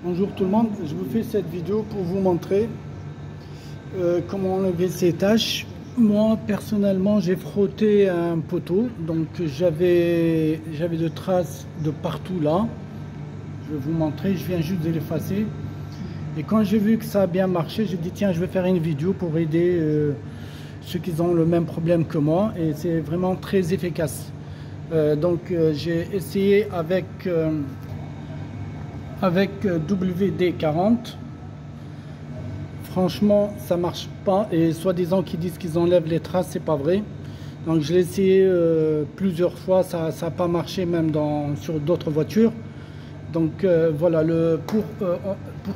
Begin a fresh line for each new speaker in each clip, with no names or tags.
Bonjour tout le monde, je vous fais cette vidéo pour vous montrer comment enlever ces taches. Moi personnellement j'ai frotté un poteau, donc j'avais de traces de partout là. Je vais vous montrer, je viens juste de l'effacer. Et quand j'ai vu que ça a bien marché, j'ai dit tiens, je vais faire une vidéo pour aider ceux qui ont le même problème que moi, et c'est vraiment très efficace. J'ai essayé avec WD-40. Franchement ça marche pas, et soi-disant qu'ils disent qu'ils enlèvent les traces, c'est pas vrai. Donc je l'ai essayé plusieurs fois, ça n'a pas marché même sur d'autres voitures. Donc voilà, pour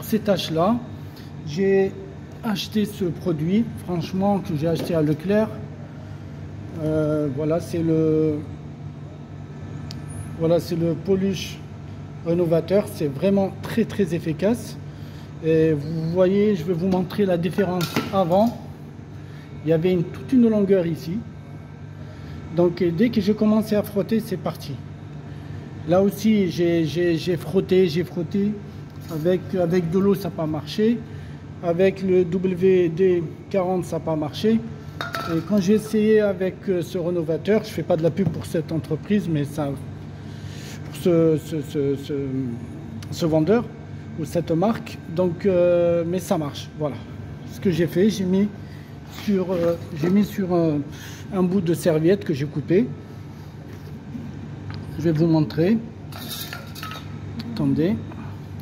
ces taches là j'ai acheté ce produit, franchement, que j'ai acheté à Leclerc. Voilà, c'est le polish rénovateur, c'est vraiment très efficace. Et vous voyez, je vais vous montrer la différence. Avant, il y avait toute une longueur ici, donc dès que j'ai commencé à frotter, c'est parti. Là aussi j'ai frotté avec de l'eau, ça n'a pas marché. Avec le WD-40, ça n'a pas marché. Et quand j'ai essayé avec ce rénovateur, je ne fais pas de la pub pour cette entreprise, mais ça, pour ce vendeur ou cette marque, donc mais ça marche. Voilà ce que j'ai fait, j'ai mis sur un bout de serviette que j'ai coupé. Je vais vous montrer. Attendez,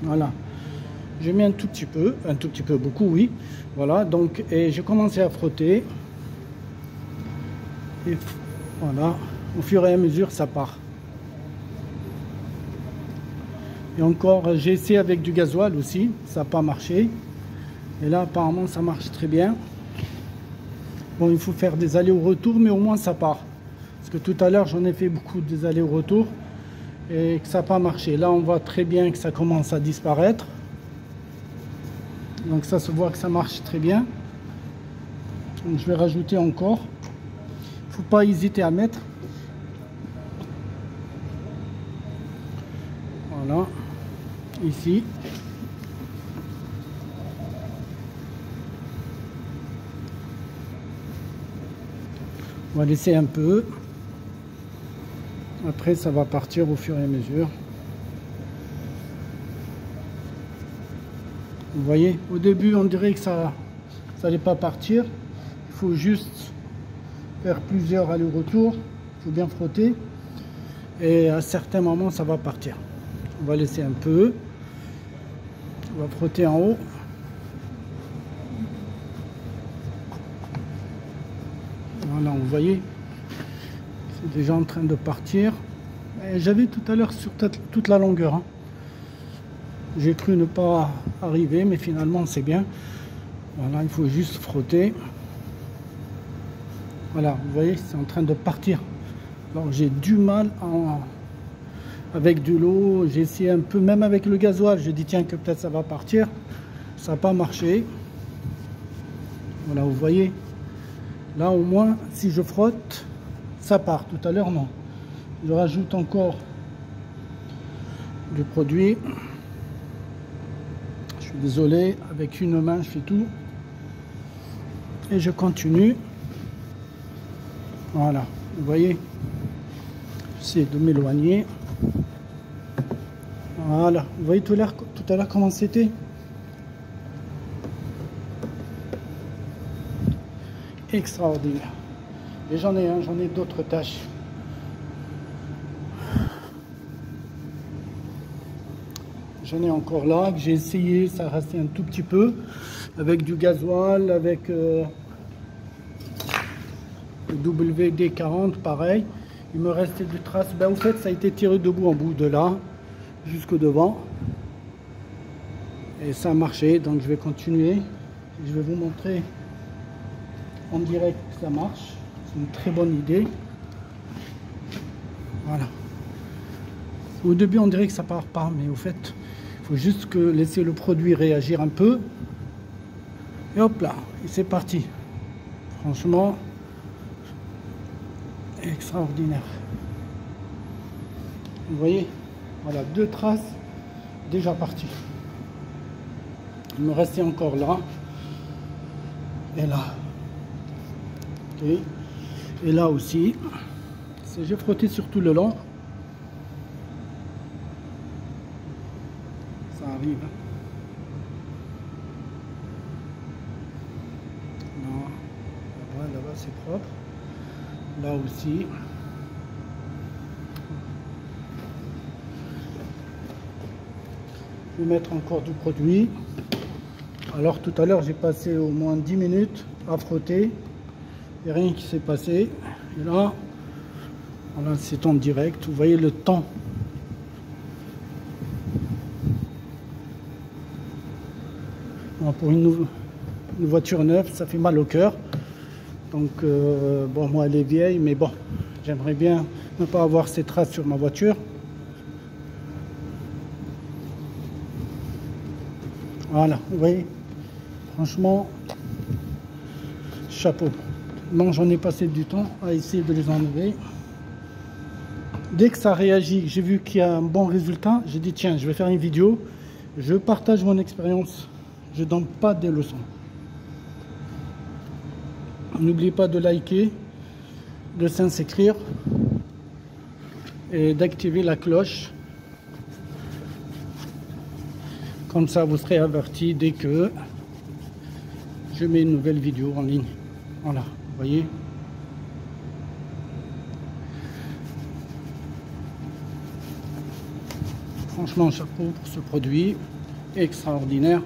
voilà, j'ai mis un tout petit peu, beaucoup, oui. Voilà, donc, et j'ai commencé à frotter. Et voilà, au fur et à mesure, ça part. Et encore, j'ai essayé avec du gasoil aussi, ça n'a pas marché. Et là, apparemment, ça marche très bien. Bon, il faut faire des allers-retours, mais au moins ça part. Parce que tout à l'heure, j'en ai fait beaucoup des allers-retours et que ça n'a pas marché. Là, on voit très bien que ça commence à disparaître. Donc ça se voit que ça marche très bien. Donc, je vais rajouter encore. Il ne faut pas hésiter à mettre. Voilà, ici. On va laisser un peu. Après, ça va partir au fur et à mesure. Vous voyez, au début, on dirait que ça n'allait pas partir. Il faut juste faire plusieurs allers-retours. Il faut bien frotter. Et à certains moments, ça va partir. On va laisser un peu. On va frotter en haut. Voilà, vous voyez, c'est déjà en train de partir. J'avais tout à l'heure sur toute la longueur, hein. J'ai cru ne pas arriver, mais finalement c'est bien. Voilà, il faut juste frotter. Voilà, vous voyez, c'est en train de partir. Alors j'ai du mal avec de l'eau. J'ai essayé un peu, même avec le gasoil. J'ai dit tiens, que peut-être ça va partir. Ça n'a pas marché. Voilà, vous voyez. Là, au moins, si je frotte, ça part. Tout à l'heure, non. Je rajoute encore du produit. Je suis désolé, avec une main, je fais tout. Et je continue. Voilà, vous voyez. J'essaie de m'éloigner. Voilà, vous voyez tout à l'heure comment c'était. Extraordinaire. Et j'en ai d'autres tâches. J'en ai encore là que j'ai essayé, ça restait un tout petit peu avec du gasoil, avec le WD-40, pareil. Il me restait du trace. Ben, au fait, ça a été tiré de bout en bout, de là jusqu'au devant, et ça a marché. Donc je vais continuer. Je vais vous montrer en direct que ça marche. C'est une très bonne idée. Voilà. Au début on dirait que ça part pas, mais au fait il faut juste laisser le produit réagir un peu, et hop là, et c'est parti. Franchement extraordinaire. Vous voyez, voilà, 2 traces déjà parties. Il me restait encore là. Et là. Ok. Et là aussi. J'ai frotté sur tout le long. Ça arrive. Non. Là-bas, c'est propre. Là aussi. Je vais mettre encore du produit. Alors tout à l'heure, j'ai passé au moins 10 minutes à frotter. Et rien qui s'est passé. Et là, voilà, c'est en direct. Vous voyez le temps. Bon, pour une voiture neuve, ça fait mal au cœur. Donc, bon, moi, elle est vieille, mais bon, j'aimerais bien ne pas avoir ces traces sur ma voiture. Voilà, vous voyez, franchement, chapeau. Bon, j'en ai passé du temps à essayer de les enlever. Dès que ça réagit, j'ai vu qu'il y a un bon résultat, j'ai dit tiens, je vais faire une vidéo, je partage mon expérience, je ne donne pas des leçons. N'oubliez pas de liker, de s'inscrire et d'activer la cloche. Comme ça, vous serez averti dès que je mets une nouvelle vidéo en ligne. Voilà, vous voyez. Franchement, chapeau pour ce produit extraordinaire.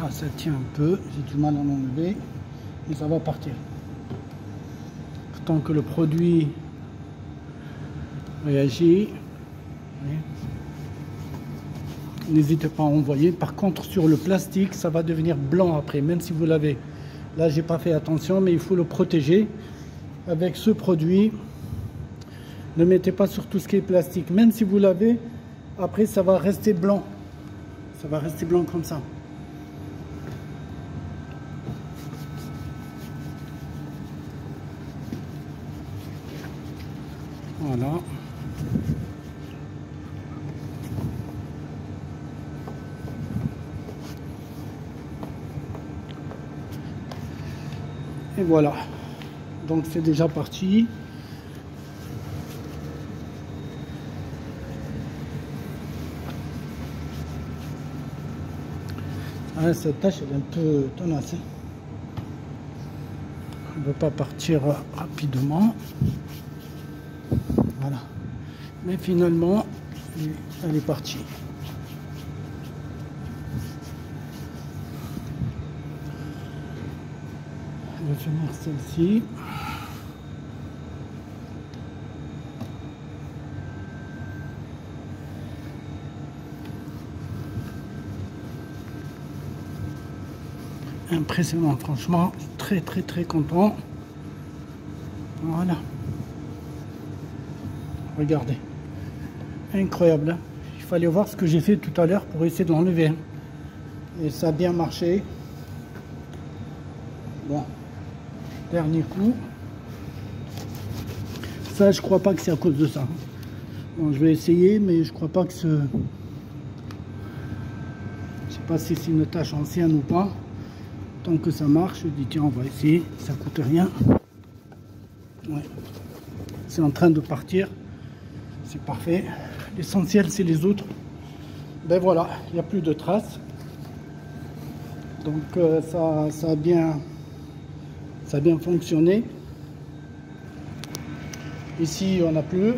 Ah, ça tient un peu, j'ai du mal à l'enlever. Et ça va partir. Tant que le produit réagit, n'hésitez pas à envoyer. Par contre, sur le plastique, ça va devenir blanc après, même si vous l'avez. Là, j'ai pas fait attention, mais il faut le protéger avec ce produit. Ne mettez pas sur tout ce qui est plastique, même si vous l'avez. Après, ça va rester blanc. Ça va rester blanc comme ça. Voilà. Et voilà. Donc c'est déjà parti. Ah, cette tâche elle est un peu tenace. Elle ne veut pas partir rapidement. Voilà. Mais finalement, elle est partie. Je vais finir celle-ci. Impressionnant, franchement, très content. Voilà. Regardez. Incroyable. Hein, il fallait voir ce que j'ai fait tout à l'heure pour essayer de l'enlever. Et ça a bien marché. Bon. Dernier coup. Ça, je crois pas que c'est à cause de ça. Bon, je vais essayer, mais je crois pas que ce... Je sais pas si c'est une tâche ancienne ou pas. Tant que ça marche, je dis tiens, on va essayer. Ça coûte rien. Ouais. C'est en train de partir. C'est parfait. L'essentiel, c'est les autres. Ben voilà, il n'y a plus de traces. Donc ça a bien fonctionné. Ici, il n'y en a plus.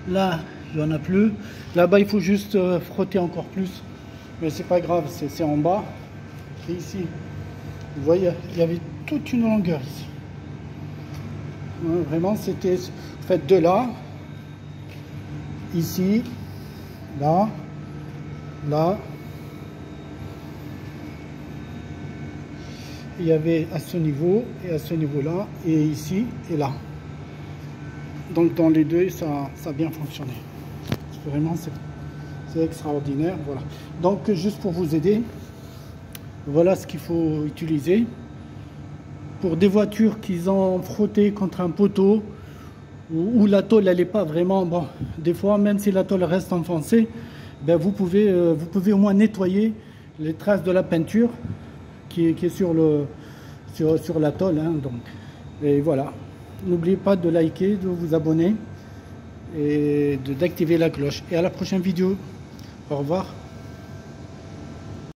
Là, il n'y en a plus. Là-bas, il faut juste frotter encore plus. Mais c'est pas grave, c'est en bas. Et ici, vous voyez, il y avait toute une longueur ici. Ouais, vraiment, c'était fait de là, ici, là, là. Il y avait à ce niveau et à ce niveau-là, et ici et là. Donc dans les deux, ça a bien fonctionné. Vraiment, c'est extraordinaire. Voilà. Donc juste pour vous aider, voilà ce qu'il faut utiliser pour des voitures qu'ils ont frotté contre un poteau, où la tôle elle n'est pas vraiment bon. Des fois, même si la tôle reste enfoncée, ben vous pouvez au moins nettoyer les traces de la peinture qui est sur la tôle, hein, donc. Et voilà, n'oubliez pas de liker, de vous abonner et d'activer la cloche. Et à la prochaine vidéo. Au revoir.